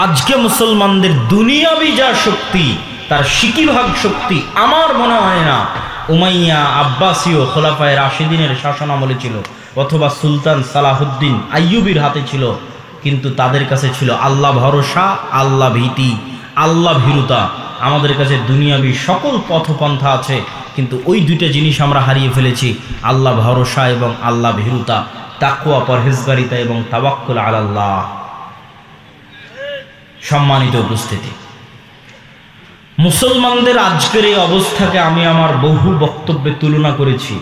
আজকে মুসলমানদের দুনিয়াবি যা শক্তি তার 60% শক্তি আমার মনে হয় না উমাইয়া আব্বাসীয় খোলাফায়ে রাশিদিনের শাসন আমলে ছিল অথবা সুলতান সালাহুদ্দিন আইয়ুবীর হাতে ছিল, কিন্তু তাদের কাছে ছিল আল্লাহ ভরসা, আল্লাহ ভীতি, আল্লাহ ভীরুতা। আমাদের কাছে দুনিয়াবি সকল পথপন্থা আছে, কিন্তু ওই দুইটা জিনিস আমরা হারিয়ে ফেলেছি, আল্লাহ ভরসা এবং আল্লাহ ভীরুতা, তাকওয়া পরহেজগারিতা এবং তাওয়াক্কুল আলাল্লাহ। সম্মানিত উপস্থিতি, মুসলমানদের আজকের এই অবস্থাকে আমি আমার বহু বক্তব্যে তুলনা করেছি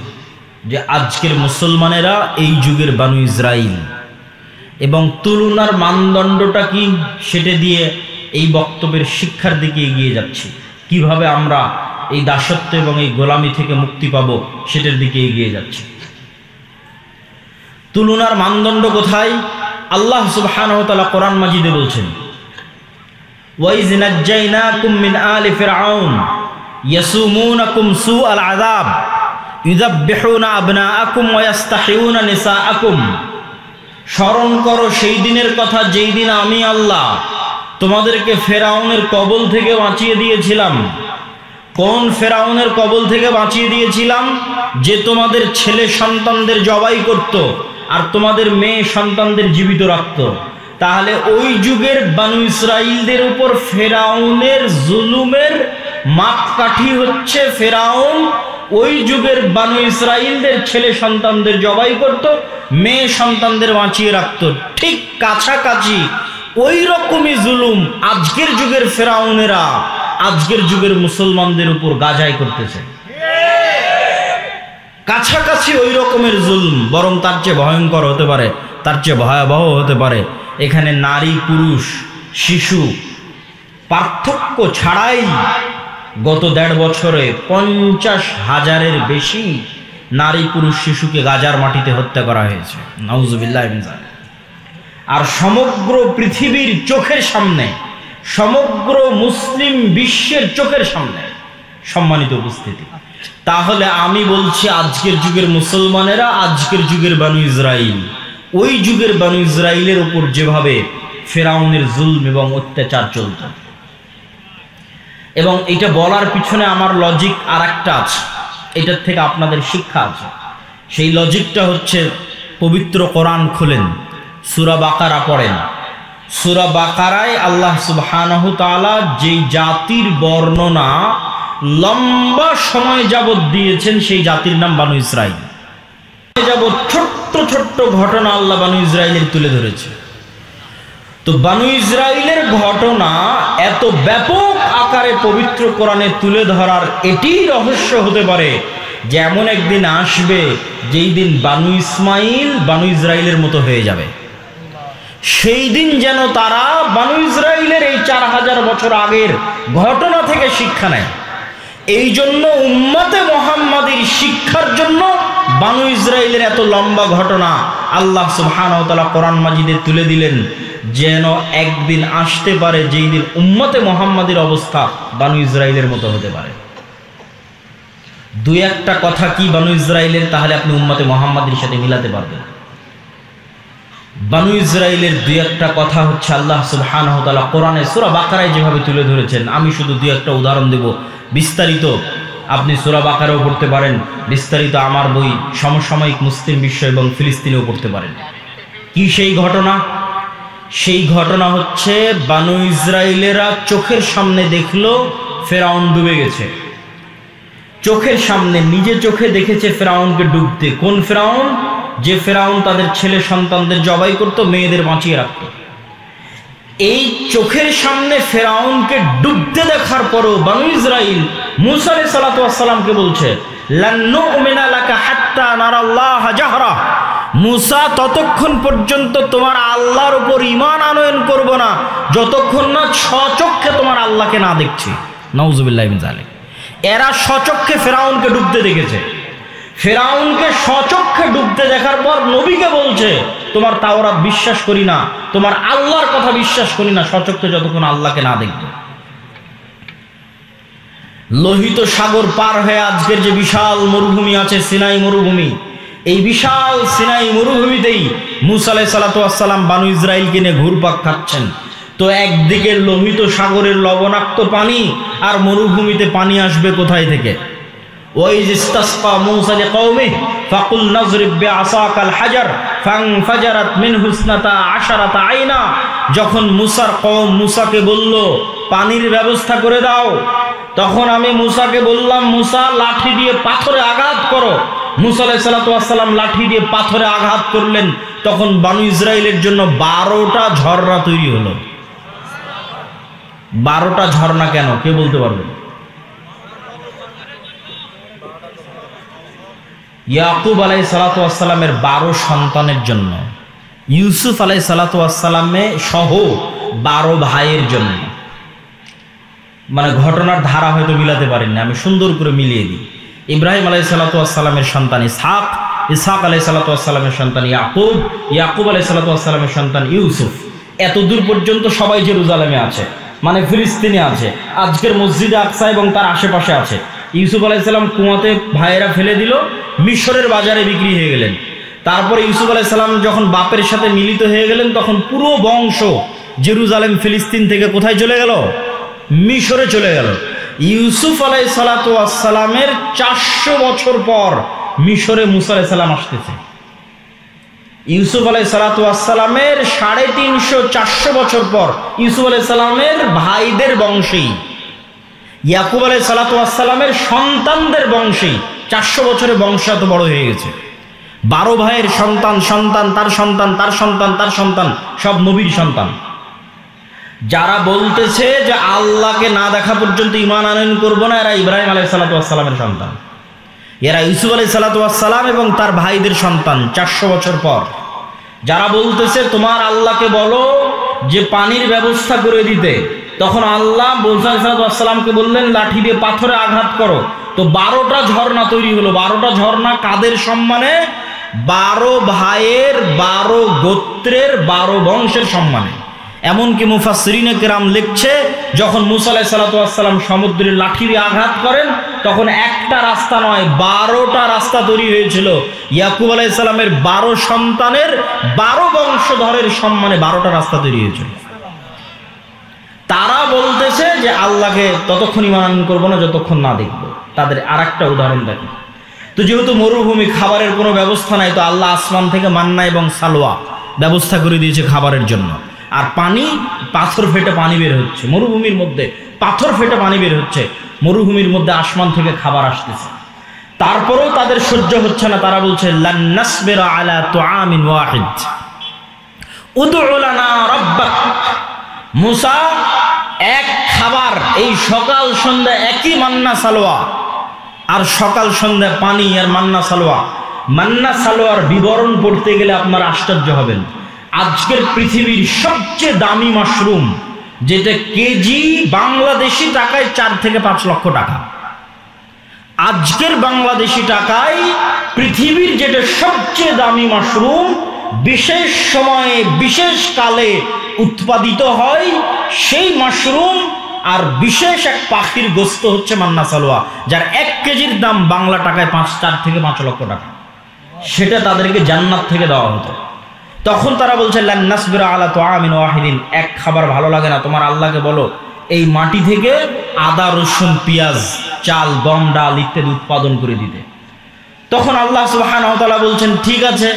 যে আজকের মুসলমানেরা এই যুগের বানু ইসরাইল, এবং তুলনার মানদণ্ডটা কি সেটা দিয়ে এই বক্তব্যের শিক্ষার দিকে এগিয়ে যাচ্ছি। কিভাবে আমরা এই দাসত্ব এবং এই গোলামি থেকে মুক্তি পাব সেটার দিকে এগিয়ে যাচ্ছি। তুলনার মানদণ্ড কোথায়? আল্লাহ সুবহানাহু ওয়া তাআলা কোরআন মাজিদে বলছেন, وَإِذْ نَجَّيْنَاكُمْ مِنْ آلِ فِرْعَوْنَ يَسُومُونَكُمْ سُوءَ الْعَذَابِ يُذَبِّحُونَ أَبْنَاءَكُمْ وَيَسْتَحْيُونَ نِسَاءَكُمْ। স্মরণ করো সেই দিনের কথা যেই দিন আমি আল্লাহ তোমাদেরকে ফেরাউনের কবল থেকে বাঁচিয়ে দিয়েছিলাম। কোন ফেরাউনের কবল থেকে বাঁচিয়ে দিয়েছিলাম? যে তোমাদের ছেলে সন্তানদের জবাই করত আর তোমাদের মেয়ে সন্তানদের জীবিত রাখত। তাহলে ওই যুগের বানু ইসরাইলদের উপর ফেরাউনের জুলুমের মাপকাঠি হচ্ছে ফেরাউন ওই যুগের বানু ইসরাইলদের ছেলে সন্তানদের জবাই করত, মেয়ে সন্তানদের বাঁচিয়ে রাখত। ঠিক কাছাকাছি ওই রকমই জুলুম আজকের যুগের ফেরাউনেরা আজকের যুগের মুসলমানদের উপর গাজাই করতেছে। কাছাকাছি ওই রকমের জুলুম, বরং তার চেয়ে ভয়ঙ্কর হতে পারে, তার চেয়ে ভয়াবহ হতে পারে। এখানে নারী পুরুষ শিশু পার্থক্য ছাড়াই গত 1.5 বছরে 50,000-এর বেশি নারী পুরুষ শিশুকে গাজার মাটিতে হত্যা করা হয়েছে। নাউজুবিল্লাহ মিন যালিক। আর সমগ্র পৃথিবীর চোখের সামনে, সমগ্র মুসলিম বিশ্বের চোখের সামনে। সম্মানিত উপস্থিতি, তাহলে আমি বলছি আজকের যুগের মুসলমানেরা আজকের যুগের বানু ইসরাইল, ওই যুগের বানু ইসরাইলের উপর যেভাবে ফেরাউনের জুলম এবং অত্যাচার চলত। এবং এটা বলার পিছনে আমার লজিক আর একটা আছে, এটার থেকে আপনাদের শিক্ষা আছে। সেই লজিকটা হচ্ছে, পবিত্র কোরআন খুলেন, সূরা বাকারা পড়েন। সূরা বাকারায় আল্লাহ সুবহানাহু তাআলা যেই জাতির বর্ণনা লম্বা সময় যাবত দিয়েছেন সেই জাতির নাম বানু ইসরাইল। যাবত ছোট্ট ছোট্ট ঘটনা আল্লাহ বানু ইসরাইলের তুলে ধরেছে। তো বানু ইসরাইলের ঘটনা এত ব্যাপক আকারে পবিত্র কোরআনে তুলে ধরার এটি রহস্য হতে পারে যে এমন একদিন আসবে যেই দিন বানু ইসমাইল বানু ইসরাইলের মতো হয়ে যাবে। সেই দিন যেন তারা বানু ইসরাইলের এই 4000 বছর আগের ঘটনা থেকে শিক্ষা নেয়। এই জন্য উম্মতে মুহাম্মাদীর শিক্ষার জন্য বানু ইসরাইলের এত লম্বা ঘটনা আল্লাহ সুবহানাহু ওয়া তাআলা কোরআন মাজিদে তুলে দিলেন, যেন একদিন আসতে পারে যেই দিন উম্মতে মুহাম্মাদীর অবস্থা বানু ইসরাইলের মতো হতে পারে। 2-1টা কথা কি বানু ইসরাইলের, তাহলে আপনি উম্মতে মুহাম্মাদীর সাথে মিলাতে পারবেন। বানু ইসরাইলের 2-1টা কথা হচ্ছে আল্লাহ সুবহানাহু ওয়া তাআলা কোরআনে সূরা বাকারায় যেভাবে তুলে ধরেছেন। আমি শুধু 2-1টা উদাহরণ দেব, বিস্তারিত আপনি সূরা বাকারাও পড়তে পারেন, বিস্তারিত আমার বই সমসাময়িক মুসলিম বিশ্ব এবং ফিলিস্তিনেও পড়তে পারেন। কি সেই ঘটনা? সেই ঘটনা হচ্ছে বানু ইসরাইলেরা চোখের সামনে দেখলো ফেরাউন ডুবে গেছে। চোখের সামনে নিজে চোখে দেখেছে ফেরাউনকে ডুবতে। কোন ফেরাউন? যে ফেরাউন তাদের ছেলে সন্তানদের জবাই করত, মেয়েদের বাঁচিয়ে রাখত। এই চোখের সামনে ফেরাউনকে ডুবতে দেখার পরও বানু ইসরাইল মূসা আলাইহিস সালাতু ওয়াস সালামকে বলছে, লান নুমিনা লাকা হাত্তা নারাল্লাহ জাহরা। মূসা, ততক্ষণ পর্যন্ত তোমার আল্লাহর উপর ঈমান আনয়ন করব না যতক্ষণ না স্বচক্ষে তোমার আল্লাহকে না দেখছি। নাউজুবিল্লাহি মিন যালিক। এরা স্বচক্ষে ফেরাউনকে ডুবতে দেখেছে। ফেরাউনকে স্বচক্ষে ডুবতে দেখার পর নবীকে বলছে, তোমার তাওরাত বিশ্বাস করি না, তোমার আল্লাহর কথা বিশ্বাস করি না স্বচক্ষে যতক্ষণ আল্লাহকে না দেখবে। লোহিত সাগর পার হয়ে আজকের যে বিশাল মরুভূমি আছে সিনাই মরুভূমি, এই বিশাল সিনাই মরুভূমিতেই মূসা আলাইহিস সালাতু ওয়াস সালাম বানু ইসরাইলকে নিয়ে ঘুরপাক খাচ্ছেন। তো একদিকে লোহিত সাগরের লবণাক্ত পানি, আর মরুভূমিতে পানি আসবে কোথায় থেকে? ওয়াইজ ইসতাসকা মূসা লিকওমিহি ফাকুল নাযরিব বিআসাকাল হাজার ফানফাজারাত মিনহু ইসনাতা আশারাতা আইনা। যখন মুসার কওম মুসাকে বলল পানির ব্যবস্থা করে দাও, তখন আমি মুসাকে বললাম মুসা লাঠি দিয়ে পাথরে আঘাত করো। মুসা আলাইহিস সালাতু ওয়াস সালাম লাঠি দিয়ে পাথরে আঘাত করলেন, তখন বানু ইসরাইলের জন্য 12টা ঝর্ণা তৈরি হলো। 12টা ঝর্ণা কেন, কে বলতে পারবে? ইয়াকুব আলাইহিস সালাতু ওয়াস সালামের 12 সন্তানের জন্য, ইউসুফ আলাইহিস সালাতু ওয়াস সালামে সহ 12 ভাইয়ের জন্য। মানে ঘটনার ধারা হয়তো মিলাতে পারেননি, আমি সুন্দর করে মিলিয়ে দিই। ইব্রাহিম আলাইহিস সালাতু ওয়াস সালামের সন্তান ইসহাক, ইসহাক আলাইহিস সালাতু ওয়াস সালামের সন্তান ইয়াকুব, ইয়াকুব আলাইহিস সালাতু ওয়াস সালামের সন্তান ইউসুফ। এতদূর পর্যন্ত সবাই জেরুজালেমে আছে, মানে ফিলিস্তিনে আছে, আজকের মসজিদে আকসা এবং তার আশেপাশে আছে। ইউসুফ আলাইহিস সালাম কুয়াতে ভাইয়েরা ফেলে দিল, মিশরের বাজারে বিক্রি হয়ে গেলেন। তারপরে ইউসুফ আলাইহিস সালাম যখন বাপের সাথে মিলিত হয়ে গেলেন, তখন পুরো বংশ জেরুজালেম ফিলিস্তিন থেকে কোথায় চলে গেল? মিশরে চলে গেল। ইউসুফ আলাইহিস সালাতু ওয়াস সালামের 400 বছর পর মিশরে মুসা আলাইহিস সালাম আসতেছে। ইউসুফ আলাইহিস সালাতু ওয়াস সালামের 350-400 বছর পর ইউসুফ আলাইহিস সালামের ভাইদের বংশেই, ইয়াকুব আলাইহিস সালাতু ওয়াস সালামের সন্তানদের বংশেই 400 বছরের বংশ এত বড় হয়ে গেছে। 12 ভাইয়ের সন্তান, সন্তান তার সন্তান, তার সন্তান, তার সন্তান, সব নবীর সন্তান। যারা বলতেছে যে আল্লাহকে না দেখা পর্যন্ত ঈমান আনয়ন করব না, এরা ইব্রাহিম আলাইহিস সালাতু ওয়াস সালামের সন্তান, এরা ইউসুফ আলাইহিস সালাতু ওয়াস সালাম এবং তার ভাইদের সন্তান 400 বছর পর। যারা বলতেছে তোমার আল্লাহকে বলো যে পানির ব্যবস্থা করে দিতে, তখন আল্লাহ মুসা আলাইহিস সালাতু ওয়াস সালামকে বললেন লাঠি দিয়ে পাথরে আঘাত করো, তো 12টা ঝর্ণা তৈরি হলো। 12টা ঝর্ণা কাদের সম্মানে? 12 ভাইয়ের, 12 গোত্রের, 12 বংশের সম্মানে। এমনকি মুফাসসিরিনে কেরাম লিখছে, যখন মুসা আলাইহিস সালাতু ওয়াস সালাম সমুদ্রের লাঠি দিয়ে আঘাত করেন, তখন একটা রাস্তা নয় 12টা রাস্তা তৈরি হয়েছিল। ইয়াকুব আলাইহিস সালামের 12 সন্তানের 12 বংশধরের সম্মানে 12টা রাস্তা তৈরি হয়েছিল। তারা বলতেছে যে আল্লাহকে ততক্ষণ ঈমান করবো না যতক্ষণ না দেখবো। তাদের আরেকটা উদাহরণ দেখেন তো, যেহেতু মরুভূমি, খাবারের কোনো ব্যবস্থা নাই, তো আল্লাহ আসমান থেকে মান্না এবং সালোয়া ব্যবস্থা করে দিয়েছে খাবারের জন্য। আর পানি, পাথর ফেটে পানি বের হচ্ছে মরুভূমির মধ্যে, পাথর ফেটে পানি বের হচ্ছে মরুভূমির মধ্যে, আসমান থেকে খাবার আসতেছে। তারপরেও তাদের সহ্য হচ্ছে না, তারা বলছে লান নাসবিরা আলা তুআমিন ওয়াহিদ উদউ লানা রাব্বাক। মুসা, এক খাবার, এই সকাল সন্ধ্যা একই মান্না সালোয়া, আর সকাল সন্ধ্যা পানি আর মান্না সালোয়া। মান্না সালোয়ার বিবরণ পড়তে গেলে আপনারা আশ্চর্য হবেন। আজকের পৃথিবীর সবচেয়ে দামি মাশরুম, যেটা কেজি বাংলাদেশি টাকায় 4 থেকে 5 লক্ষ টাকা। আজকের বাংলাদেশি টাকায় পৃথিবীর যেটা সবচেয়ে দামি মাশরুম, বিশেষ সময়ে বিশেষ কালে উৎপাদিত হয়, সেই মাশরুম আর বিশেষ এক পাখির গোস্ত হচ্ছে মান্না সালোয়া, যার 1 কেজির দাম বাংলা টাকায় 4 থেকে 5 লক্ষ টাকা। সেটা তাদেরকে জান্নাত থেকে দেওয়া হতো। তখন তারা বলছে লান নাসবিরা আলা তুআমিন ওয়াহিদিন, এক খাবার ভালো লাগে না, তোমার আল্লাহকে বলো এই মাটি থেকে আদা, রসুন, পেঁয়াজ, চাল, গম, ডাল ইত্যাদি উৎপাদন করে দিতে। তখন আল্লাহ সুবহানাহু ওয়া তাআলা বলছেন ঠিক আছে,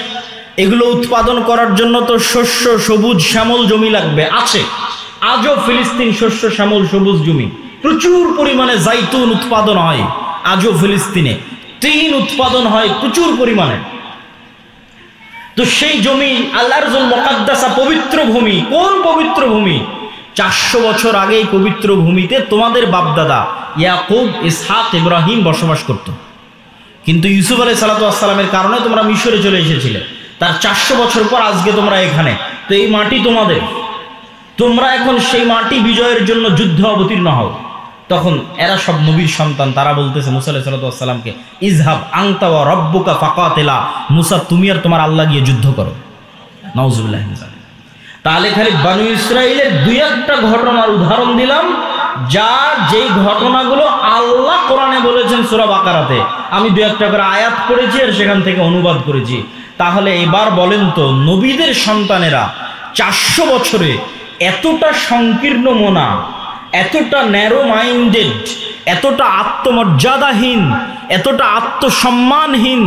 এগুলো উৎপাদন করার জন্য তো শস্য, সবুজ শ্যামল জমি লাগবে, আছে আজও ফিলিস্তিন শস্য শ্যামল সবুজ জমি, প্রচুর পরিমাণে জাইতুন উৎপাদন হয় আজও ফিলিস্তিনে, তিন উৎপাদন হয় প্রচুর পরিমাণে। তো সেই জমি আল-আরজুল মুকাদ্দাসা, পবিত্র ভূমি। কোন পবিত্র ভূমি? 400 বছর আগে এই পবিত্র ভূমিতে তোমাদের বাপদাদা ইয়াকুব, ইসহাক, ইব্রাহিম বসবাস করত। কিন্তু ইউসুফ আলাইহিস সালাতু ওয়াস সালামের কারণে তোমরা মিশরে চলে এসেছিলে। তার 400 বছর পর আজকে তোমরা এখানে, তো এই মাটি তোমাদের, তোমরা এখন সেই মাটি বিজয়ের জন্য যুদ্ধে অবতীর্ণ হও। তখন এরা সব নবীর সন্তান, তারা বলতেছে মুসা আলাইহিস সালাতু ওয়াস সালামকে, ইযহাব আনতা ওয়া রাব্বুকা ফাকাতিলা, মুসা তুমি আর তোমার আল্লাহ গিয়ে যুদ্ধ করো। নাউযুবিল্লাহি মিন যালিক। তাহলে খালি বনু ইসরাইলের 2-1টা ঘটনার উদাহরণ দিলাম, যা যেই ঘটনাগুলো আল্লাহ কোরআনে বলেছেন সূরা বাকারাতে, আমি 2-1টা করে আয়াত পড়েছি আর সেখান থেকে অনুবাদ করেছি। তাহলে এবার বলেন তো, নবীদের সন্তানেরা 400 বছরে এতটা সংকীর্ণ মনা, এতটা ন্যারো মাইন্ডেড, এতটা আত্মমর্যাদাহীন, এতটা আত্মসম্মানহীন,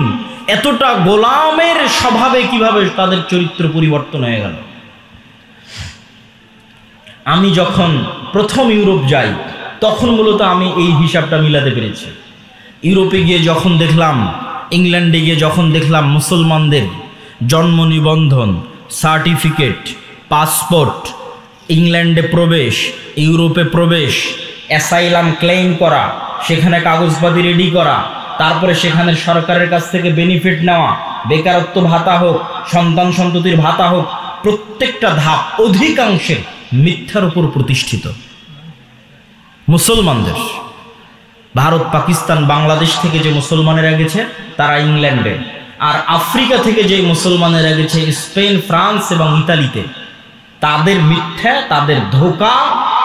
এতটা গোলামের স্বভাবে কিভাবে তাদের চরিত্র পরিবর্তন হয়ে গেল। আমি যখন প্রথম ইউরোপ যাই তখন মূলত আমি এই হিসাবটা মিলাতে পেরেছি। ইউরোপে গিয়ে যখন দেখলাম, ইংল্যান্ডে গিয়ে যখন দেখলাম মুসলমানদের জন্ম নিবন্ধন, সার্টিফিকেট, পাসপোর্ট, ইংল্যান্ডে প্রবেশ, ইউরোপে প্রবেশ, অ্যাসাইলাম ক্লেইম করা, সেখানে কাগজপাতি রেডি করা, তারপরে সেখানে সরকারের কাছ থেকে বেনিফিট নেওয়া, বেকারত্ব ভাতা হোক, সন্তান সন্ততির ভাতা হোক, প্রত্যেকটা ধাপ অধিকাংশে মিথ্যার উপর প্রতিষ্ঠিত। মুসলমানদের ভারত, পাকিস্তান, বাংলাদেশ থেকে যে মুসলমানেরা গেছে তারা ইংল্যান্ডে, আর আফ্রিকা থেকে যে মুসলমানেরা গেছে স্পেন, ফ্রান্স এবং ইতালিতে, তাদের মিথ্যা, তাদের ধোঁকা,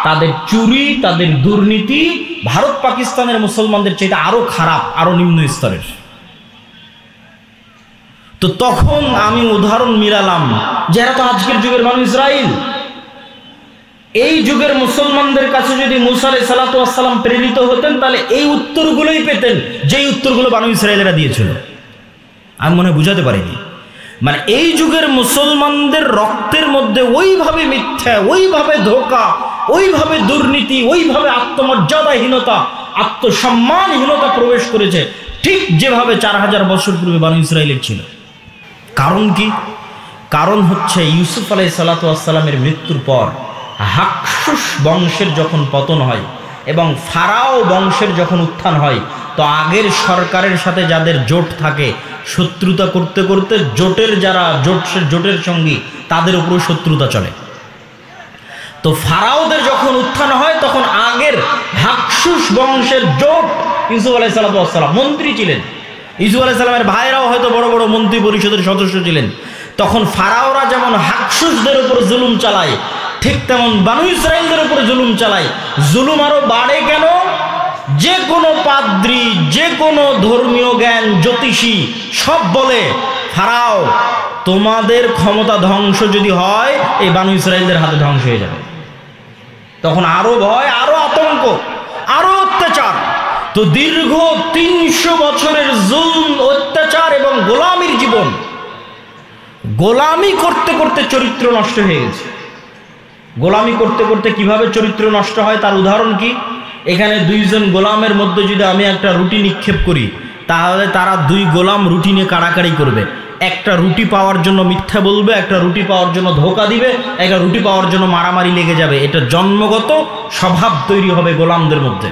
তাদের চুরি, তাদের দুর্নীতি ভারত পাকিস্তানের মুসলমানদের চাইতে আরো খারাপ, আরো নিম্ন স্তরের। তো তখন আমি উদাহরণ মিলালাম যে এরা তো আজকের যুগের বানু ইসরাইল। এই যুগের মুসলমানদের কাছে যদি মুসা আলাইহিস সালাতু ওয়াস সালাম প্রেরিত হতেন তাহলে এই উত্তরগুলোই পেতেন যেই উত্তরগুলো বানু ইসরাইলেরা দিয়েছিল। আমি মনে বুঝাতে পারিনি, মানে এই যুগের মুসলমানদের রক্তের মধ্যে ওইভাবে মিথ্যা, ওইভাবে ধোঁকা, ওইভাবে দুর্নীতি, ওইভাবে আত্মমর্যাদাহীনতা, আত্মসম্মানহীনতা প্রবেশ করেছে, ঠিক যেভাবে 4000 বছর পূর্বে বানু ইসরাইলের ছিল। কারণ কি? কারণ হচ্ছে ইউসুফ আলাইহিস সালাতু ওয়াস সালামের মৃত্যুর পর হাকসুস বংশের যখন পতন হয় এবং ফারাও বংশের যখন উত্থান হয়, তো আগের সরকারের সাথে যাদের জোট থাকে, শত্রুতা করতে করতে জোটের যারা জোটের সঙ্গী তাদের উপর শত্রুতা চলে। তো ফারাওদের যখন উত্থান হয় তখন আগের হাকসুস বংশের জোট, ইউসুফ আলাইহিস সালাতু ওয়াস সালাম মন্ত্রী ছিলেন, ইউসুফ আলাইহিস সালামের ভাইরাও হয়তো বড় বড় মন্ত্রী পরিষদের সদস্য ছিলেন। তখন ফারাওরা যেমন হাকসুসদের উপর জুলুম চালায়, ঠিক তেমন বানু ইসরাইলদের উপর জুলুম চালায়। জুলুম আরো বাড়ে কেন? যে কোনো পাদ্রী, যে কোনো ধর্মীয় জ্ঞান, জ্যোতিষী সব বলে ফারাও তোমাদের ক্ষমতা ধ্বংস যদি হয় এই বানু ইসরাইলদের হাতে ধ্বংস হয়ে যাবে। তখন আরো ভয়, আরো আতঙ্ক, আরো অত্যাচার। তো দীর্ঘ 300 বছরের জুলম, অত্যাচার এবং গোলামির জীবন, গোলামি করতে করতে চরিত্র নষ্ট হয়ে গেছে। গোলামি করতে করতে কিভাবে চরিত্র নষ্ট হয় তার উদাহরণ কি? এখানে 2 জন গোলামের মধ্যে যদি আমি একটা রুটি নিক্ষেপ করি তাহলে তারা 2 গোলাম রুটি নিয়ে কাড়াকাড়ি করবে। একটা রুটি পাওয়ার জন্য মিথ্যা বলবে, একটা রুটি পাওয়ার জন্য ধোঁকা দিবে, একটা রুটি পাওয়ার জন্য মারামারি লেগে যাবে। এটা জন্মগত স্বভাব তৈরি হবে গোলামদের মধ্যে।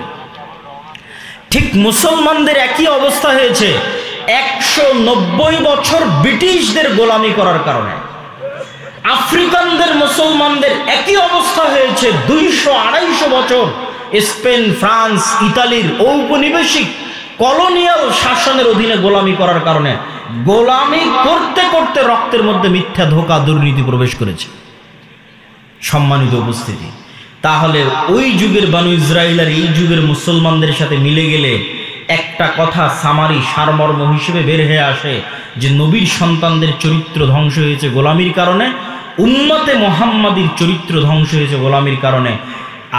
ঠিক মুসলমানদের একই অবস্থা হয়েছে 190 বছর ব্রিটিশদের গোলামি করার কারণে। আফ্রিকানদের মুসলমানদের একই অবস্থা হয়েছে 200-250 বছর স্পেন, ফ্রান্স, ইতালির ঔপনিবেশিক কলোনিয়াল শাসনের অধীনে গোলামি করার কারণে। গোলামি করতে করতে রক্তের মধ্যে মিথ্যা, ধোঁকা, দুর্নীতি প্রবেশ করেছে। সম্মানিত উপস্থিতি, তাহলে ওই যুগের বানু ইসরাইল আর এই যুগের মুসলমানদের সাথে মিলে গেলে একটা কথা সামারি সারমর্ম হিসেবে বের হয়ে আসে যে নবীর সন্তানদের চরিত্র ধ্বংস হয়েছে গোলামির কারণে, উম্মতে মুহাম্মাদির চরিত্র ধ্বংস হয়েছে গোলামির কারণে।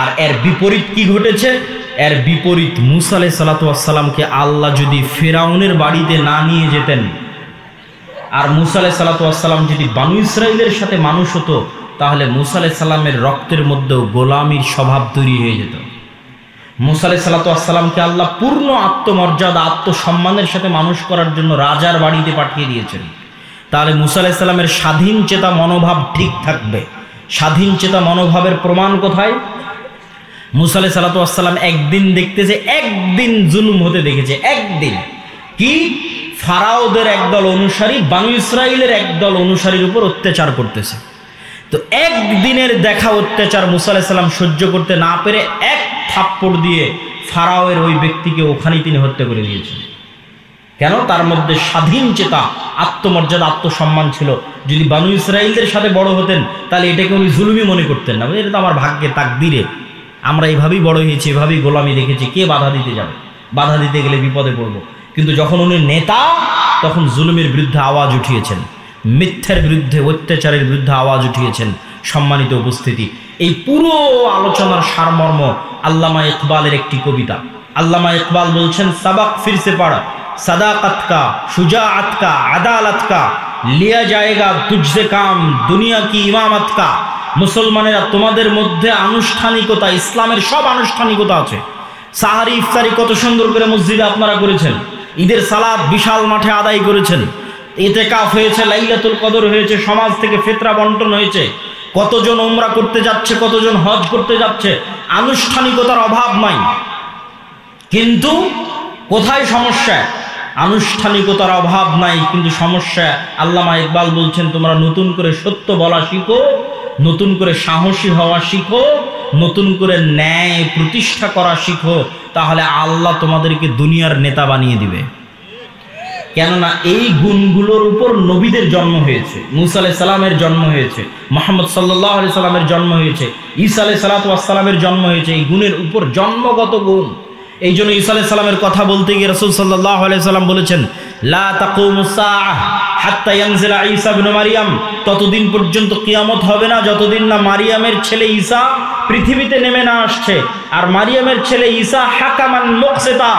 আর এর বিপরীত কি ঘটেছে? এর বিপরীত, মুসা আলাইহিস সালাতু ওয়াস সালামকে আল্লাহ যদি ফেরাউনের বাড়িতে না নিয়ে যেতেন, আর মুসা আলাইহিস সালাতু ওয়াস সালাম যদি বানু ইসরাইলের সাথে মানুষ হতো, তাহলে মুসা আলাইহিস সালামের রক্তের মধ্যেও গোলামির স্বভাব তৈরি হয়ে যেত। মুসা আলাইহিস সালাতু ওয়াস সালামকে আল্লাহ পূর্ণ আত্মমর্যাদা, আত্মসম্মানের সাথে মানুষ করার জন্য রাজার বাড়িতে পাঠিয়ে দিয়েছেন। তাহলে মুসা আলাইহিস সালামের স্বাধীন চেতা মনোভাব ঠিক থাকবে। স্বাধীন চেতা মনোভাবের প্রমাণ কোথায়? মুসা আলাইহিস সালাতু ওয়াস সালাম একদিন দেখতেছে, একদিন জুলুম হতে দেখেছে। একদিন কি? ফারাওদের একদল অনুসারী বানু ইসরাইলের একদল অনুসারীর উপর অত্যাচার করতেছে। তো একদিনের দেখা অত্যাচার মুসা আলাইহিস সালাম সহ্য করতে না পেরে এক থাপ্পড় দিয়ে ফারাওয়ের ওই ব্যক্তিকে ওখানেই তিনি হত্যা করে দিয়েছেন। কেন? তার মধ্যে স্বাধীন চেতা, আত্মমর্যাদা, আত্মসম্মান ছিল। যদি বানু ইসরাইলদের সাথে বড় হতেন তাহলে এটাকে উনি জুলুমই মনে করতেন না। এটা তো আমার ভাগ্যে, তাকদিরে, আমরা এইভাবেই বড় হয়েছি, এভাবেই গোলামি দেখেছি, কে বাধা দিতে যাবে? বাধা দিতে গেলে বিপদে পড়ব। কিন্তু যখন উনি নেতা, তখন জুলুমের বিরুদ্ধে আওয়াজ উঠিয়েছেন, মিথ্যার বিরুদ্ধে, অত্যাচারের বিরুদ্ধে আওয়াজ উঠিয়েছেন। সম্মানিত উপস্থিতি, এই পুরো আলোচনার সারমর্ম আল্লামা ইকবালের একটি কবিতা। আল্লামা ইকবাল বলছেন, সাবাক ফিরসে পড়া, সাদাকত কা, শুজাআত কা, আদালত কা, লিয়া জায়েগা তুঝসে কাম, দুনিয়া কি ইমামত কা। মুসলমানেরা, তোমাদের মধ্যে আনুষ্ঠানিকতা, ইসলামের সব আনুষ্ঠানিকতা আছে। সাহারি ইফতারি কত সুন্দর করে মসজিদে আপনারা করেছেন, ঈদের সালাত বিশাল মাঠে আদায় করেছেন, ইতিকাফ হয়েছে, লাইলাতুল কদর হয়েছে, সমাজ থেকে ফিতরা বন্টন হয়েছে, কতজন উমরা করতে যাচ্ছে, কতজন হজ করতে যাচ্ছে, আনুষ্ঠানিকতার অভাব নাই। কিন্তু কোথায় সমস্যা? আনুষ্ঠানিকতার অভাব নাই, কিন্তু সমস্যা। আল্লামা ইকবাল বলছেন, তোমরা নতুন করে সত্য বলা শিখো, নতুন করে সাহসী হওয়া শিখো, নতুন করে ন্যায় প্রতিষ্ঠা করা শিখো, তাহলে আল্লাহ তোমাদেরকে দুনিয়ার নেতা বানিয়ে দিবে। কেননা এই গুণগুলোর উপর নবীদের জন্ম হয়েছে, মুসা আলাইহিস সালামের জন্ম হয়েছে, মুহাম্মদ সাল্লাল্লাহু আলাইহি সাল্লামের জন্ম হয়েছে, ঈসা আলাইহিস সালামের জন্ম হয়েছে। এই গুণের উপর জন্মগত গুণ। এই জন্য ঈসা আলাইহিস সালামের কথা বলতে গিয়ে রাসূল সাল্লাল্লাহু আলাইহি সাল্লাম বলেছেন, লা তাকুমুস সাআহ হাত্তা ইয়ানজিলা ঈসা ইবনে মারইয়াম, ততদিন পর্যন্ত কিয়ামত হবে না যতদিন না মারিয়ামের ছেলে ঈসা পৃথিবীতে নেমে না আসছে। আর মারিয়ামের ছেলে ঈসা হাকামান মুকসিতা,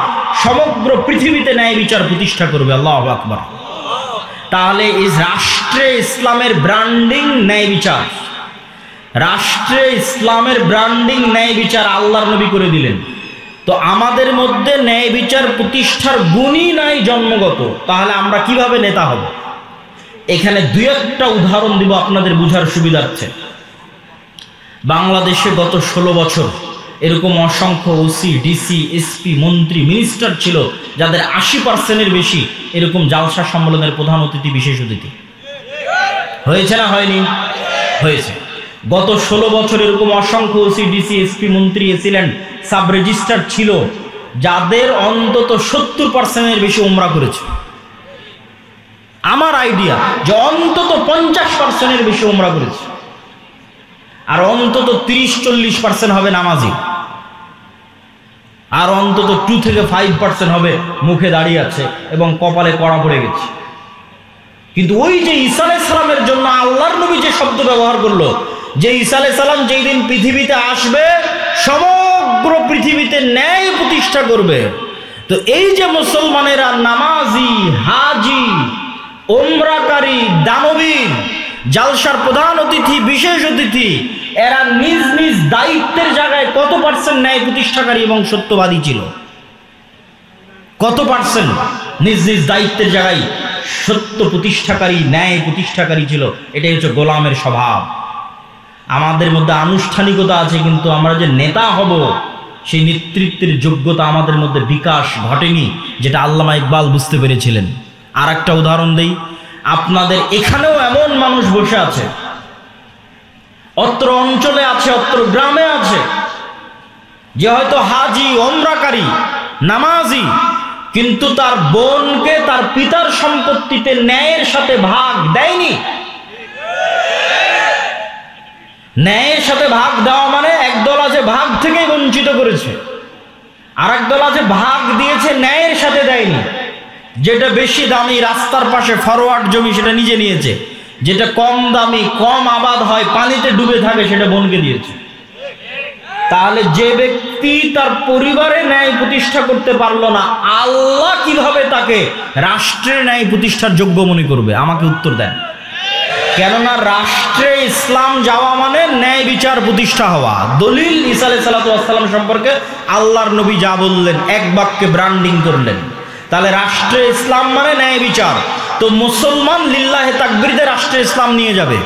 সমগ্র পৃথিবীতে ন্যায় বিচার প্রতিষ্ঠা করবে। আল্লাহু আকবার। তাহলে এই রাষ্ট্রে ইসলামের ব্র্যান্ডিং ন্যায় বিচার, রাষ্ট্রে ইসলামের ব্র্যান্ডিং ন্যায় বিচার আল্লাহর নবী করে দিলেন। তো আমাদের মধ্যে ন্যায় বিচার প্রতিষ্ঠার গুণই নাই জন্মগত, তাহলে আমরা কিভাবে নেতা হব? এখানে দুই একটা উদাহরণ দিব আপনাদের বুঝার সুবিধার্থে। বাংলাদেশে গত 16 বছর এরকম অসংখ্য ওসি, ডিসি, এসপি, মন্ত্রী, মিনিস্টার ছিল যাদের 80%-এর বেশি এরকম জালসা সম্মেলনের প্রধান অতিথি, বিশেষ অতিথি হয়েছে না হয়নি? হয়েছে। গত 16 বছর এরকম অসংখ্য ওসি, ডিসি, এসপি, মন্ত্রী, এসিল্যান্ড, সাব রেজিস্ট্রার ছিল যাদের অন্তত 70%-এর বেশি উমরা করেছে। আমার আইডিয়া যে অন্তত 50%-এর বেশি উমরা করেছে, আর অন্তত 30-40% হবে নামাজি, আর অন্তত 2 থেকে 5% হবে মুখে দাঁড়িয়ে আছে এবং কপালে কড়া পড়ে গেছে। কিন্তু ওই যে ঈসা আলাইহিস সালামের জন্য আল্লাহর নবী যে শব্দ ব্যবহার করলো, যে ঈসা আলাইহিস সালাম যেই দিন পৃথিবীতে আসবে সমগ্র পৃথিবীতে ন্যায় প্রতিষ্ঠা করবে। তো এই যে মুসলমানেরা নামাজি, হাজি, উমরাকারী, দানবীর, জালসার প্রধান অতিথি, বিশেষ অতিথি, এরা নিজ নিজ দায়িত্বের জায়গায় কত পার্সেন্ট ন্যায় প্রতিষ্ঠাকারী এবং সত্যবাদী ছিল? কত পার্সেন্ট নিজ নিজ দায়িত্বের জায়গায় সত্য প্রতিষ্ঠাকারী, ন্যায় প্রতিষ্ঠাকারী ছিল? এটাই হচ্ছে গোলামের স্বভাব। আমাদের মধ্যে আনুষ্ঠানিকতা আছে, কিন্তু আমরা যে নেতা হব সেই নেতৃত্বের যোগ্যতা আমাদের মধ্যে বিকাশ ঘটেনি, যেটা আল্লামা ইকবাল বুঝতে পেরেছিলেন। আর একটা উদাহরণ দেই, আপনাদের এখানেও এমন মানুষ বসে আছে, অত্র অঞ্চলে আছে, অত্র গ্রামে আছে, যে হয়তো হাজি, ওমরাকারী, নামাজি, কিন্তু তার বোনকে তার পিতার সম্পত্তিতে ন্যায়ের সাথে ভাগ দেয়নি। ন্যায়ের সাথে ভাগ দেওয়া মানে একদল আছে ভাগ থেকে বঞ্চিত করেছে, আর একদল আছে ভাগ দিয়েছে ন্যায়ের সাথে দেয়নি। যেটা বেশি দামি রাস্তার পাশে ফরওয়ার্ড জমি সেটা নিজে নিয়েছে, যেটা কম দামি, কম আবাদ হয়, পানিতে ডুবে থাকে, সেটা বোনকে দিয়েছে। তাহলে যে ব্যক্তি তার পরিবারে ন্যায় প্রতিষ্ঠা করতে পারলো না, আল্লাহ কিভাবে তাকে রাষ্ট্রের ন্যায় প্রতিষ্ঠার যোগ্য মনে করবে? আমাকে উত্তর দেন। কেননা রাষ্ট্রে ইসলাম যাওয়া মানে ন্যায় বিচার প্রতিষ্ঠা হওয়া। দলিল ঈসা আলাইহিস সালাম সম্পর্কে আল্লাহর নবী যা বললেন, এক বাক্যে ব্র্যান্ডিং করলেন। তাহলে রাষ্ট্রে ইসলাম মানে ন্যায় বিচার। তো মুসলমান লিল্লাহে তাকবীরে রাষ্ট্রে ইসলাম নিয়ে যাবে,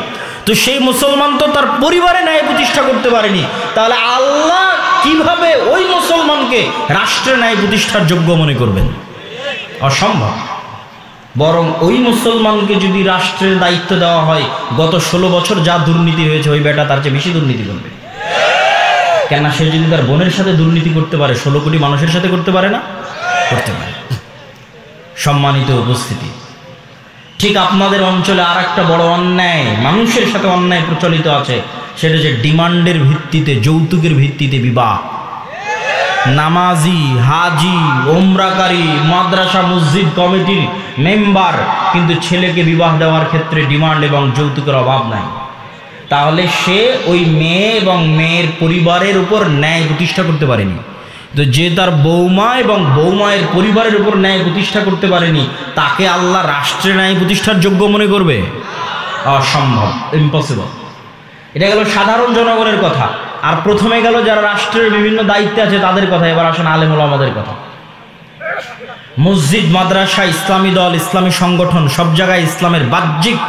তো সেই মুসলমান তো তার পরিবারে ন্যায় প্রতিষ্ঠা করতে পারেনি, তাহলে আল্লাহ কিভাবে ওই মুসলমানকে রাষ্ট্রে ন্যায় প্রতিষ্ঠার যোগ্য মনে করবেন? অসম্ভব। বরং ওই মুসলমানকে যদি রাষ্ট্রের দায়িত্ব দেওয়া হয়, গত 16 বছর যা দুর্নীতি হয়েছে ওই বেটা তার চেয়ে বেশি দুর্নীতি করবে। কেন? সে যদি তার বোনের সাথে দুর্নীতি করতে পারে, 16 কোটি মানুষের সাথে করতে পারে না? করতে পারে। সম্মানিত উপস্থিতি, ঠিক আপনাদের অঞ্চলে আর একটা বড় অন্যায়, মানুষের সাথে অন্যায় প্রচলিত আছে, সেটা যে ডিমান্ডের ভিত্তিতে, যৌতুকের ভিত্তিতে বিবাহ। নামাজি, হাজি, ওমরাকারী, মাদ্রাসা মসজিদ কমিটির মেম্বার, কিন্তু ছেলেকে বিবাহ দেওয়ার ক্ষেত্রে ডিমান্ড এবং যৌতুকের অভাব নাই। তাহলে সে ওই মেয়ে এবং মেয়ের পরিবারের উপর ন্যায় প্রতিষ্ঠা করতে পারেনি। তো যে তার বৌমা এবং বৌমায়ের পরিবারের উপর ন্যায় প্রতিষ্ঠা করতে পারেনি, তাকে আল্লাহ রাষ্ট্রে ন্যায় প্রতিষ্ঠার যোগ্য মনে করবে? অসম্ভব, ইম্পসিবল। এটা গেল সাধারণ জনগণের কথা। আর প্রথমে গেল যারা রাষ্ট্রের বিভিন্ন দায়িত্বে আছে তাদের কথা। এবার আসেন আলেম ওলামাদের কথা। মসজিদ, মাদ্রাসা, ইসলামী দল, ইসলামী সংগঠন, সব জায়গায় ইসলামের বাহ্যিক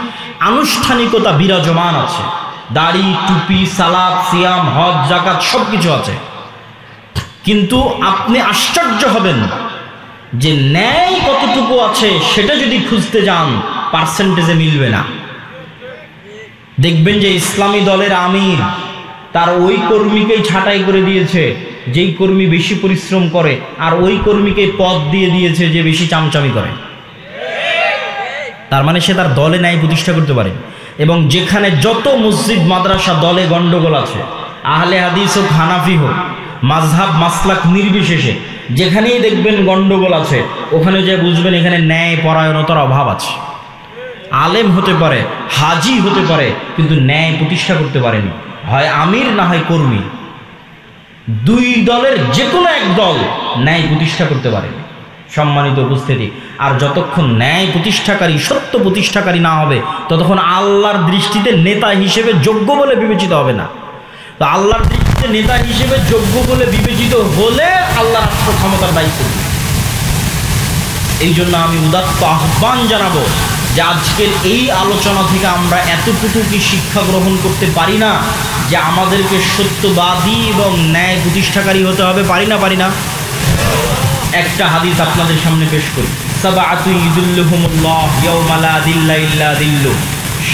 আনুষ্ঠানিকতা বিরাজমান আছে। দাড়ি, টুপি, সালাত, সিয়াম, হজ, যাকাত সব কিছু আছে। কিন্তু আপনি আশ্চর্য হবেন যে ন্যায় কতটুকু আছে সেটা যদি খুঁজতে যান পার্সেন্টেজে মিলবে না। দেখবেন যে ইসলামী দলের আমির তার ওই কর্মীকেই ছাঁটাই করে দিয়েছে যেই কর্মী বেশি পরিশ্রম করে, আর ওই কর্মীকে পদ দিয়ে দিয়েছে যে বেশি চামচামি করে। তার মানে সে তার দলে ন্যায় প্রতিষ্ঠা করতে পারে। এবং যেখানে যত মসজিদ, মাদ্রাসা, দলে গন্ডগোল আছে, আহলে হাদিস হোক, হানাফি হোক, মাযহাব মাসলাক নির্বিশেষে যেখানেই দেখবেন গন্ডগোল আছে, ওখানে যে বুঝবেন এখানে ন্যায় পরায়ণতার অভাব আছে। আলেম হতে পারে, হাজি হতে পারে, কিন্তু ন্যায় প্রতিষ্ঠা করতে পারেনি। হয় আমির না হয় কর্মী, দুই দলের যে কোনো এক দল ন্যায় প্রতিষ্ঠা করতে পারেনি। সম্মানিত উপস্থিতি, আর যতক্ষণ ন্যায় প্রতিষ্ঠাকারী, সত্য প্রতিষ্ঠাকারী না হবে ততক্ষণ আল্লাহর দৃষ্টিতে নেতা হিসেবে যোগ্য বলে বিবেচিত হবে না। তো আল্লাহর দৃষ্টিতে নেতা হিসেবে যোগ্য বলে বিবেচিত হলে আল্লাহ রাষ্ট্র ক্ষমতার দায়িত্ব। এই জন্য আমি উদাত্ত আহ্বান জানাবো যে আজকের এই আলোচনা থেকে আমরা এতটুকু কি শিক্ষা গ্রহণ করতে পারি না যে আমাদেরকে সত্যবাদী এবং ন্যায় প্রতিষ্ঠাকারী হতে হবে? পারি না? একটা হাদিস আপনাদের সামনে পেশ করি। সাবাআতু ইযিল্লুহুমুল্লাহ ইয়াওমা লা যিল্লা ইল্লা যিল্লুহ।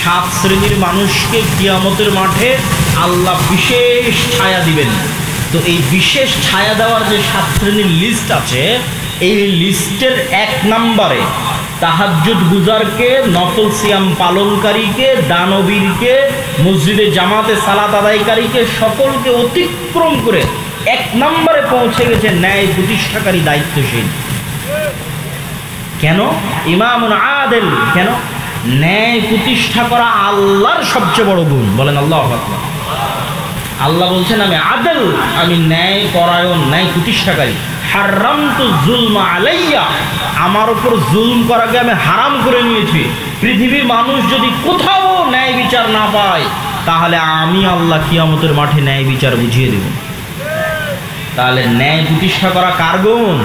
7 শ্রেণীর মানুষকে কিয়ামতের মাঠে আল্লাহ বিশেষ ছায়া দিবেন। তো এই বিশেষ ছায়া দেওয়ার যে 7 শ্রেণীর লিস্ট আছে, এই লিস্টের 1 নম্বরে তাহাজ্জুদ গুজারকে, নফল সিয়াম পালনকারীকে, দানবীরকে, মসজিদে জামাতে সালাত আদায়কারীকে, সকলকে অতিক্রম করে 1 নম্বরে পৌঁছে গেছে ন্যায় প্রতিষ্ঠাকারী দায়িত্বশীল। কেন? ইমামুন আদিল। কেন? ন্যায় প্রতিষ্ঠা করা আল্লাহর সবচেয়ে বড় গুণ। বলেন আল্লাহু আকবার। আল্লাহ বলছেন আমি আদিল, আমি ন্যায় পরায়ণ, ন্যায় প্রতিষ্ঠাকারী। হারামতু যুলমা আলাইয়া, আমার উপর জুলম করাকে আমি হারাম করে নিয়েছি। পৃথিবীর মানুষ যদি কোথাও ন্যায় বিচার না পায়, তাহলে আমি আল্লাহ কিয়ামতের মাঠে ন্যায় বিচার বুঝিয়ে দেব। তাহলে ন্যায় প্রতিষ্ঠা করা কার গুণ?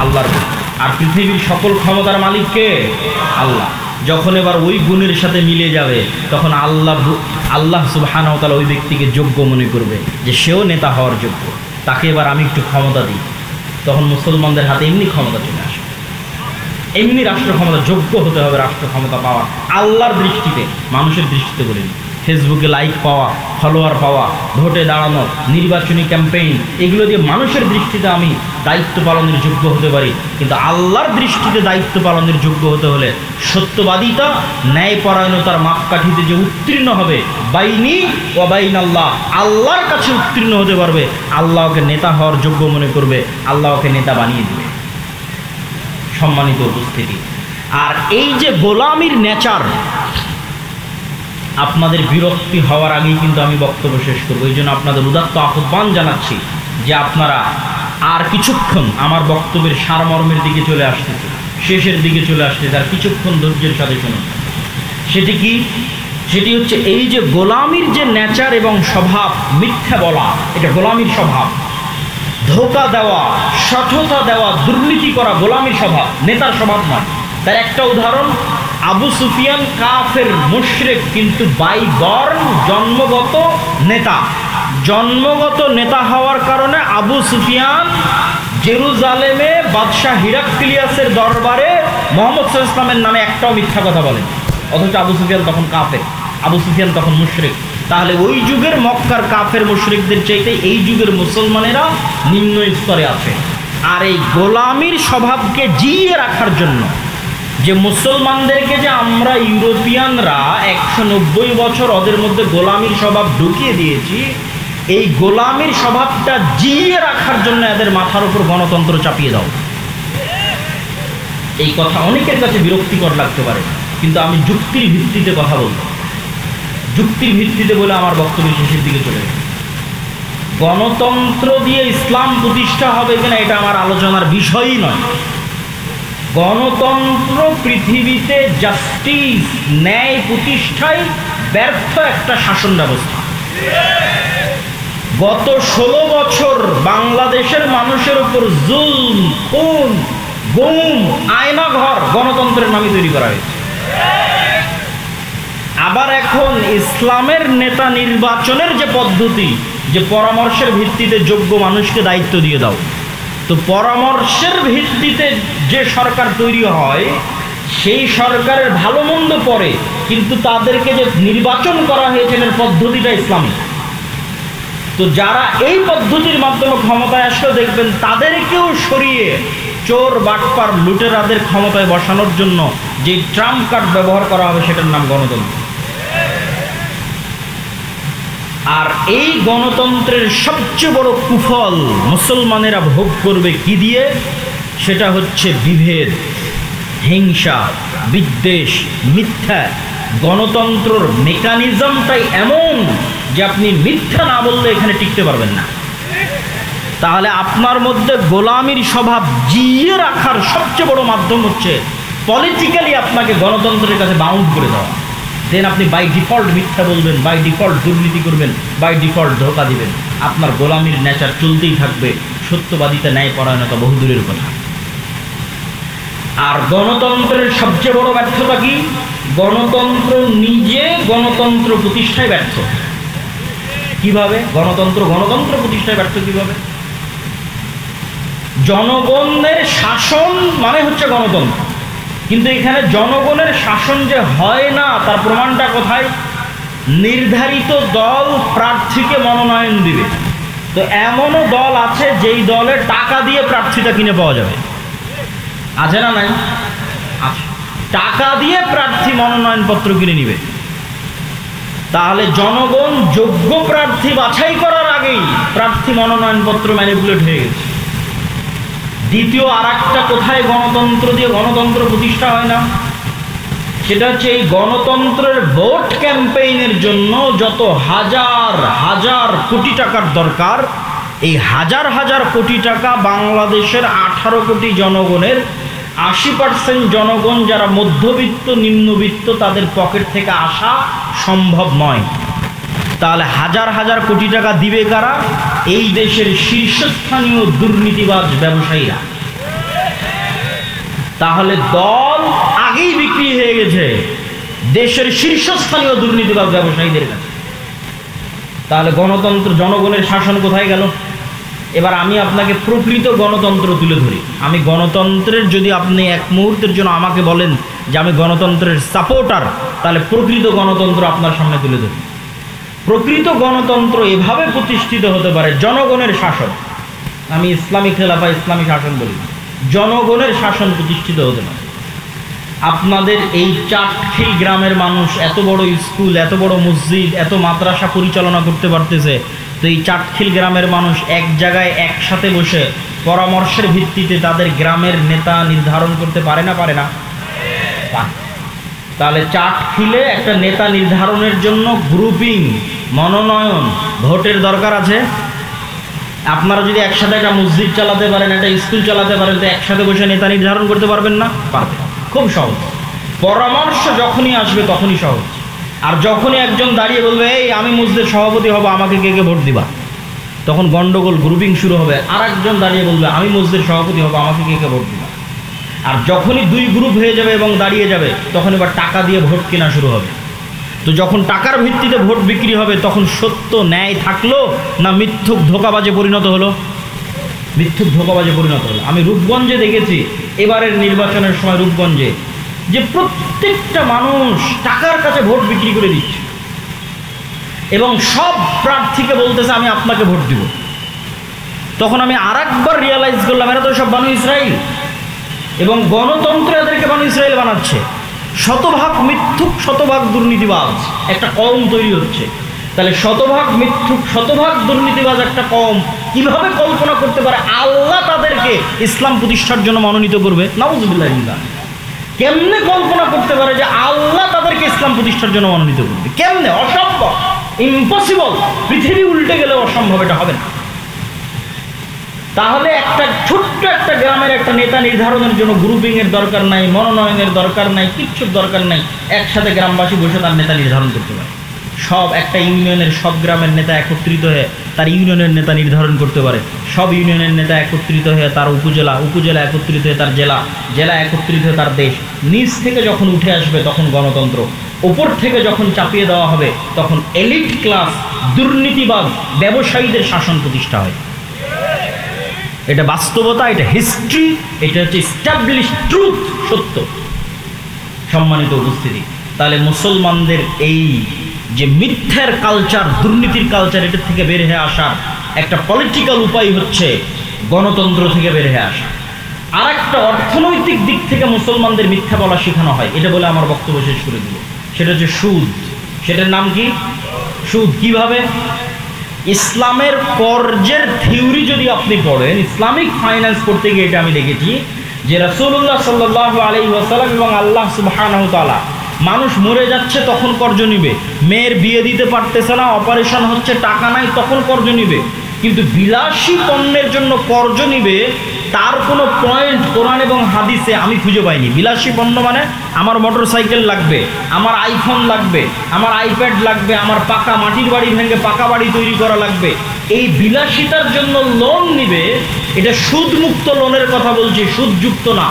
আল্লাহর গুণ। আর পৃথিবীর সকল ক্ষমতার মালিক কে? আল্লাহ। যখন এবার ওই গুণের সাথে মিলে যাবে, তখন আল্লাহ সুবহানাহু ওয়া তাআলা ওই ব্যক্তিকে যোগ্য মনে করবে যে সেও নেতা হওয়ার যোগ্য, তাকে এবার আমি একটু ক্ষমতা দিই। তখন মুসলমানদের হাতে এমনি ক্ষমতা চলে আসে, এমনি রাষ্ট্র ক্ষমতা। যোগ্য হতে হবে রাষ্ট্র ক্ষমতা পাওয়া আল্লাহর দৃষ্টিতে, মানুষের দৃষ্টিতে বলিনি। ফেসবুকে লাইক পাওয়া, ফলোয়ার পাওয়া, ভোটে দাঁড়ানো, নির্বাচনী ক্যাম্পেইন, এগুলো দিয়ে মানুষের দৃষ্টিতে আমি দায়িত্ব পালনের যোগ্য হতে পারি। কিন্তু আল্লাহর দৃষ্টিতে দায়িত্ব পালনের যোগ্য হতে হলে সত্যবাদিতা, ন্যায়পরায়ণতার মাপকাঠিতে যে উত্তীর্ণ হবে, বাইনি ওয়া বাইন আল্লাহ, আল্লাহর কাছে উত্তীর্ণ হতে পারবে, আল্লাহকে নেতা হওয়ার যোগ্য মনে করবে, আল্লাহকে নেতা বানিয়ে দেবে। সম্মানিত উপস্থিতি, আর এই যে গোলামির নেচার, আপনাদের বিরক্তি হওয়ার আগেই কিন্তু আমি বক্তব্য শেষ করবো। এই জন্য আপনাদের উদাত্ত আহ্বান জানাচ্ছি যে আপনারা আর কিছুক্ষণ, আমার বক্তব্যের সারমর্মের দিকে চলে আসতেছে, শেষের দিকে চলে আসতেছে, আর কিছুক্ষণ ধৈর্যের সাথে শুনুন। সেটি কি? সেটি হচ্ছে এই যে গোলামির যে নেচার এবং স্বভাব, মিথ্যা বলা, এটা গোলামির স্বভাব। ধোঁকা দেওয়া, সঠতা দেওয়া, দুর্নীতি করা গোলামির স্বভাব, নেতার স্বভাব নয়। তার একটা উদাহরণ, আবু সুফিয়ান কাফের মুশরিক, কিন্তু বাই বর্ন জন্মগত নেতা। জন্মগত নেতা হওয়ার কারণে আবু সুফিয়ান জেরুজালেমে বাদশাহ হিরাক্লিয়াসের দরবারে মুহাম্মদ সাল্লাল্লাহু আলাইহি ওয়াসাল্লামের নামে একটাও মিথ্যা কথা বলেন, অথচ আবু সুফিয়ান তখন কাফের, আবু সুফিয়ান তখন মুশরিক। তাহলে ওই যুগের মক্কার কাফের মুশরিকদের চাইতে এই যুগের মুসলমানেরা নিম্ন স্তরে আছে। আর এই গোলামির স্বভাবকে জিইয়ে রাখার জন্য, যে মুসলমানদেরকে যে আমরা ইউরোপিয়ানরা 190 বছর ওদের মধ্যে গোলামির স্বভাব ঢুকিয়ে দিয়েছি, এই গোলামির স্বভাবটা জিইয়ে রাখার জন্য এদের মাথার উপর গণতন্ত্র চাপিয়ে দাও। এই কথা অনেকের কাছে বিরক্তিকর লাগতে পারে, কিন্তু আমি যুক্তির ভিত্তিতে কথা বলব। যুক্তির ভিত্তিতে বলে আমার বক্তব্য শেষের দিকে চলে গেছে। গণতন্ত্র দিয়ে ইসলাম প্রতিষ্ঠা হবে কিনা এটা আমার আলোচনার বিষয়ই নয়। গণতন্ত্র পৃথিবীতে জাস্টিস, ন্যায় প্রতিষ্ঠায় ব্যর্থ একটা শাসন ব্যবস্থা। গত 16 বছর বাংলাদেশের মানুষের উপর জুলম, খুন, গুম, আয়নাঘর গণতন্ত্রের নামে তৈরি করা হয়েছে। আবার এখন ইসলামের নেতা নির্বাচনের যে পদ্ধতি, যে পরামর্শের ভিত্তিতে যোগ্য মানুষকে দায়িত্ব দিয়ে দাও, তো পরামর্শের ভিত্তিতে যে সরকার তৈরি হয় সেই সরকারের ভালো মন্দ পড়ে, কিন্তু তাদেরকে যে নির্বাচন করা হয়েছে এর পদ্ধতিটা ইসলামিক। তো যারা এই পদ্ধতির মাধ্যমে ক্ষমতায় আসলে দেখবেন তাদেরকেও সরিয়ে চোর, বাটপার, লুটেরাদের ক্ষমতায় বসানোর জন্য যে ট্রাম্প কার্ড ব্যবহার করা হবে সেটার নাম গণতন্ত্র। আর এই গণতন্ত্রের সবচেয়ে বড় কুফল মুসলমানেরা ভোগ করবে কি দিয়ে? সেটা হচ্ছে বিভেদ, হিংসা, বিদ্বেষ, মিথ্যা। গণতন্ত্রের মেকানিজমটাই এমন যে আপনি মিথ্যা না বললে এখানে টিকতে পারবেন না। তাহলে আপনার মধ্যে গোলামির স্বভাব জিইয়ে রাখার সবচেয়ে বড় মাধ্যম হচ্ছে পলিটিক্যালি আপনাকে গণতন্ত্রের কাছে বাউন্ড করে দেওয়া। দেন আপনি বাই ডিফল্ট মিথ্যা বলবেন, বাই ডিফল্ট দুর্নীতি করবেন, বাই ডিফল্ট ধোঁকা দিবেন। আপনার গোলামির নেচার চলতেই থাকবে, সত্যবাদিতা, ন্যায়পরায়ণতা বহুদূরের কথা। আর গণতন্ত্রের সবচেয়ে বড় ব্যর্থতা কি? গণতন্ত্র নিজে গণতন্ত্র প্রতিষ্ঠায় ব্যর্থ। কিভাবে গণতন্ত্র প্রতিষ্ঠায় ব্যর্থ কিভাবে? জনগণের শাসন মানে হচ্ছে গণতন্ত্র, কিন্তু এখানে জনগণের শাসন যে হয় না তার প্রমাণটা কোথায়? নির্ধারিত দল প্রার্থীকে মনোনয়ন দিবে। তো এমনও দল আছে যেই দলের টাকা দিয়ে প্রার্থীটা কিনে পাওয়া যাবে, আছে না নাই? আছে। টাকা দিয়ে প্রার্থী মনোনয়নপত্র কিনে নিবে। তাহলে জনগণ যোগ্য প্রার্থী বাছাই করার আগেই প্রার্থী মনোনয়নপত্র ম্যানিপুলেট হয়ে গেছে। দ্বিতীয় আর একটা কোথায় গণতন্ত্র দিয়ে গণতন্ত্র প্রতিষ্ঠা হয় না, সেটা হচ্ছে এই গণতন্ত্রের ভোট ক্যাম্পেইনের জন্য যত হাজার হাজার কোটি টাকার দরকার, এই হাজার হাজার কোটি টাকা বাংলাদেশের 18 কোটি জনগণের 80% জনগণ যারা মধ্যবিত্ত, নিম্নবিত্ত, তাদের পকেট থেকে আসা সম্ভব নয়। তাহলে হাজার হাজার কোটি টাকা দিবে কারা? এই দেশের শীর্ষস্থানীয় দুর্নীতিবাজ ব্যবসায়ীরা। তাহলে দল আগেই বিক্রি হয়ে গেছে দেশের শীর্ষস্থানীয় দুর্নীতিবাজ ব্যবসায়ীদের কাছে। তাহলে গণতন্ত্র, জনগণের শাসন কোথায় গেল? এবার আমি আপনাকে প্রকৃত গণতন্ত্র তুলে ধরি। আমি গণতন্ত্রের, যদি আপনি এক মুহূর্তের জন্য আমাকে বলেন যে আমি গণতন্ত্রের সাপোর্টার, তাহলে প্রকৃত গণতন্ত্র আপনার সামনে তুলে ধরি। প্রকৃত গণতন্ত্র এভাবে প্রতিষ্ঠিত হতে পারে, জনগণের শাসন। আমি ইসলামী খেলাফা, ইসলামী শাসন বলি, জনগণের শাসন প্রতিষ্ঠিত হতে পারে। আপনাদের এই চাটখিল গ্রামের মানুষ এত বড় স্কুল, এত বড় মসজিদ, এত মাদ্রাসা পরিচালনা করতে পারতেছে। তো এই চাটখিল গ্রামের মানুষ এক জায়গায় একসাথে বসে পরামর্শের ভিত্তিতে তাদের গ্রামের নেতা নির্ধারণ করতে পারে না? পারে না? তাহলে চাটখিলে একটা নেতা নির্ধারণের জন্য গ্রুপিং, মনোনয়ন, ভোটের দরকার আছে। আপনারা যদি একসাথে একটা মসজিদ চালাতে পারেন, একটা স্কুল চালাতে পারেন, তো একসাথে বসে নেতা নির্ধারণ করতে পারবেন না? পারবেন। খুব সহজ। পরামর্শ যখনই আসবে তখনই সহজ। আর যখনই একজন দাঁড়িয়ে বলবে এই আমি মসজিদের সভাপতি হব, আমাকে কে কে ভোট দিবা, তখন গন্ডগোল, গ্রুপিং শুরু হবে। আর একজন দাঁড়িয়ে বলবে আমি মসজিদের সভাপতি হব, আমাকে কে কে ভোট দিবা। আর যখনই দুই গ্রুপ হয়ে যাবে এবং দাঁড়িয়ে যাবে, তখন এবার টাকা দিয়ে ভোট কেনা শুরু হবে। তো যখন টাকার ভিত্তিতে ভোট বিক্রি হবে, তখন সত্য ন্যায় থাকলো না মিথ্যুক ধোঁকাবাজে পরিণত হলো? মিথ্যুক ধোঁকাবাজে পরিণত হলো। আমি রূপগঞ্জে দেখেছি এবারের নির্বাচনের সময়, রূপগঞ্জে যে প্রত্যেকটা মানুষ টাকার কাছে ভোট বিক্রি করে দিচ্ছে এবং সব প্রার্থীকে বলতেছে আমি আপনাকে ভোট দিব। তখন আমি আরেকবার রিয়ালাইজ করলাম এরা তো সব বানু ইসরাইল, এবং গণতন্ত্র এদেরকে বানু ইসরাইল বানাচ্ছে। শতভাগ মিথ্যুক, শতভাগ দুর্নীতিবাজ একটা কওম তৈরি হচ্ছে। তাহলে শতভাগ মিথ্যুক, শতভাগ দুর্নীতিবাজ একটা কওম কিভাবে কল্পনা করতে পারে আল্লাহ তাদেরকে ইসলাম প্রতিষ্ঠার জন্য মনোনীত করবে? নাউজুবিল্লাহ। কেমনে কল্পনা করতে পারে যে আল্লাহ তাদেরকে ইসলাম প্রতিষ্ঠার জন্য মনোনীত করবে? কেমনে? অসম্ভব, ইম্পসিবল। পৃথিবী উল্টে গেলে অসম্ভব, এটা হবে না। তাহলে একটা ছোট্ট একটা গ্রামের একটা নেতা নির্ধারণের জন্য গ্রুপিং এর দরকার নাই, মনোনয়নের দরকার নাই, কিচ্ছুর দরকার নাই। একসাথে গ্রামবাসী বসে তার নেতা নির্ধারণ করতে পারে। সব একটা ইউনিয়নের সব গ্রামের নেতা একত্রিত হয়ে তার ইউনিয়নের নেতা নির্ধারণ করতে পারে। সব ইউনিয়নের নেতা একত্রিত হয়ে তার উপজেলা, উপজেলা একত্রিত হয়ে তার জেলা, জেলা একত্রিত হয়ে তার দেশ। নিচ থেকে যখন উঠে আসবে তখন গণতন্ত্র, ওপর থেকে যখন চাপিয়ে দেওয়া হবে তখন এলিট ক্লাস, দুর্নীতিবাদ, ব্যবসায়ীদের শাসন প্রতিষ্ঠা হয়। এটা বাস্তবতা, এটা হিস্ট্রি, এটা হচ্ছে এস্টাবলিশ ট্রুথ, সত্য। সম্মানিত উপস্থিতি, তাহলে মুসলমানদের এই যে মিথ্যার কালচার, দুর্নীতির কালচার, এটার থেকে বের হয়ে আসার একটা পলিটিক্যাল উপায় হচ্ছে গণতন্ত্র থেকে বের হয়ে আসা। আর একটা অর্থনৈতিক দিক থেকে মুসলমানদের মিথ্যা বলা শেখানো হয়। এটা বলে আমার বক্তব্য শেষ করে দিব। সেটা হচ্ছে সুদ। সেটার নাম কি? সুদ। কিভাবে? ইসলামের কর্জের থিওরি যদি আপনি পড়েন, ইসলামিক ফাইন্যান্স করতে গিয়ে এটা আমি দেখেছি যে রাসূলুল্লাহ সাল্লাল্লাহু আলাইহি ওয়াসাল্লাম এবং আল্লাহ সুবহানাহু ওয়া তাআলা, মানুষ মরে যাচ্ছে তখন কর্জ নিবে, মেয়ের বিয়ে দিতে পারতেছে না, অপারেশন হচ্ছে, টাকা নাই, তখন কর্জ নিবে। কিন্তু বিলাসী পণ্যের জন্য কর্জ নিবে, তার কোনো পয়েন্ট কোরআন এবং হাদিসে আমি খুঁজে পাইনি। বিলাসী পণ্য মানে আমার মোটর সাইকেল লাগবে, আমার আইফোন লাগবে, আমার আইপ্যাড লাগবে, আমার পাকা মাটির বাড়ি ভেঙে পাকা বাড়ি তৈরি করা লাগবে, এই বিলাসিতার জন্য লোন নিবে। এটা সুদমুক্ত লোনের কথা বলছি, সুদযুক্ত না।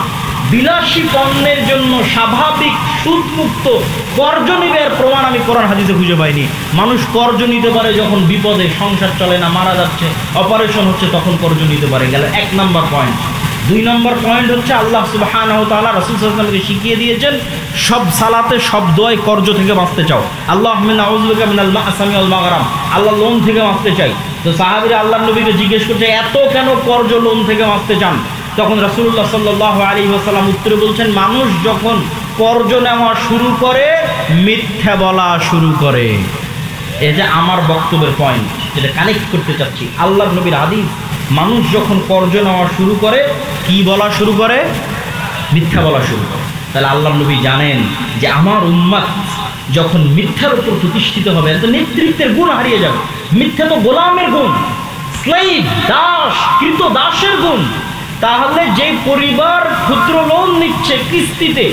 বিলাসী পণ্যের জন্য স্বাভাবিক সুদমুক্ত কর্জ নিবে এর প্রমাণ আমি কোরআন হাদিসে খুঁজে পাইনি। মানুষ কর্জ নিতে পারে যখন বিপদে, সংসার চলে না, মারা যাচ্ছে, অপারেশন হচ্ছে, তখন কর্জ নিতে পারে। গেল এক নম্বর পয়েন্ট। দুই নম্বর পয়েন্ট হচ্ছে আল্লাহ সুবহানাহু ওয়া তাআলা রাসূল সাল্লাল্লাহু আলাইহি ওয়াসাল্লামকে শিখিয়ে দিয়েছেন সব সালাতে, সব দোয়ায় কর্জ থেকে বাঁচতে চাও। আল্লাহুম্মা নাউযু বিকা মিনাল মা'সামি ওয়াল মাগরাম, আল্লাহ লোন থেকে বাঁচতে চাই। তো সাহাবীরা আল্লাহর নবীকে জিজ্ঞেস করছে, এত কেন কর্জ, লোন থেকে বাঁচতে চান? তখন রাসূলুল্লাহ সাল্লাল্লাহু আলাইহি ওয়াসাল্লাম উত্তরে বলছেন, মানুষ যখন কর্জ নেওয়া শুরু করে, মিথ্যা বলা শুরু করে। এই যে আমার বক্তব্যের পয়েন্ট, যেটা কানেক্ট করতে চাচ্ছি, আল্লাহর নবীর হাদিস। মানুষ যখন কর্জ নেওয়া শুরু করে, কি বলা শুরু করে? মিথ্যা বলা শুরু করে। তাহলে আল্লাহর নবী জানেন যে আমার উম্মত যখন মিথ্যার উপর প্রতিষ্ঠিত হবে, তো নেতৃত্বের গুণ হারিয়ে যাবে। মিথ্যা তো গোলামের গুণ, স্লেভ, দাস, কৃত দাসের গুণ। তাহলে যে পরিবার ক্ষুদ্র লোন নিচ্ছে কিস্তিতে,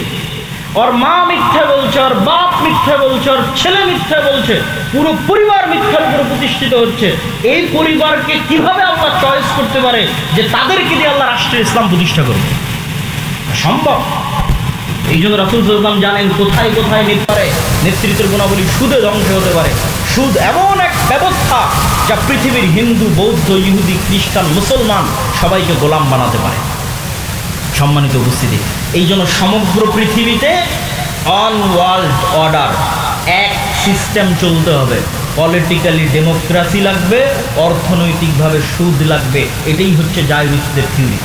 ওর মা মিথ্যা বলছে, ওর বাপ মিথ্যা বলছে, ওর ছেলে মিথ্যা বলছে, পুরো পরিবার মিথ্যার উপরে প্রতিষ্ঠিত হচ্ছে, এই পরিবারকে কিভাবে আল্লাহ চয়েস করতে পারে যে তাদেরকে দিয়ে আল্লাহ রাষ্ট্রে ইসলাম প্রতিষ্ঠা করবে? সম্ভব। এই জন্য রাসূল সাল্লাল্লাহু আলাইহি ওয়াসাল্লাম জানেন কোথায় কোথায় নেতৃত্বের গুণাবলী সুদে ধ্বংস হতে পারে। সুদ এমন এক ব্যবস্থা যা পৃথিবীর হিন্দু, বৌদ্ধ, ইহুদি, খ্রিস্টান, মুসলমান সবাইকে গোলাম বানাতে পারে। সম্মানিত উপস্থিতি, এই জন্য সমগ্র পৃথিবীতে অন ওয়ার্ল্ড অর্ডার, এক সিস্টেম চলতে হবে। পলিটিক্যালি ডেমোক্রেসি লাগবে, অর্থনৈতিকভাবে সুদ লাগবে। এটাই হচ্ছে জায়রুসদের থিওরি।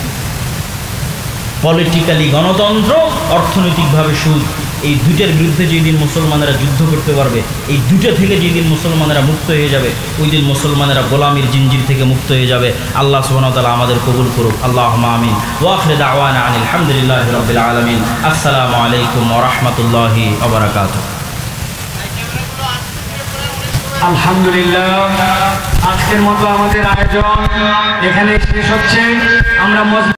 পলিটিক্যালি গণতন্ত্র, অর্থনৈতিকভাবে সুদ। এই দুইটার বিরুদ্ধে যেদিন মুসলমানেরা যুদ্ধ করতে পারবে, এই দুটো থেকে যেদিন মুসলমানেরা মুক্ত হয়ে যাবে, ওই দিন মুসলমানেরা গোলামির জিঞ্জির থেকে মুক্ত হয়ে যাবে। আল্লাহ সুবহানাহু ওয়া তাআলা আমাদের কবুল করুক। আল্লাহুম্মা আমিন। ওয়া আখিরু দাওয়ানা আনিল হামদুলিল্লাহি রাব্বিল আলামিন। আসসালামু আলাইকুম ওয়া রাহমাতুল্লাহি ওয়া বারাকাতুহু। আলহামদুলিল্লাহ, আজকের মতো আমাদের আয়োজন এখানে শেষ হচ্ছে। আমরা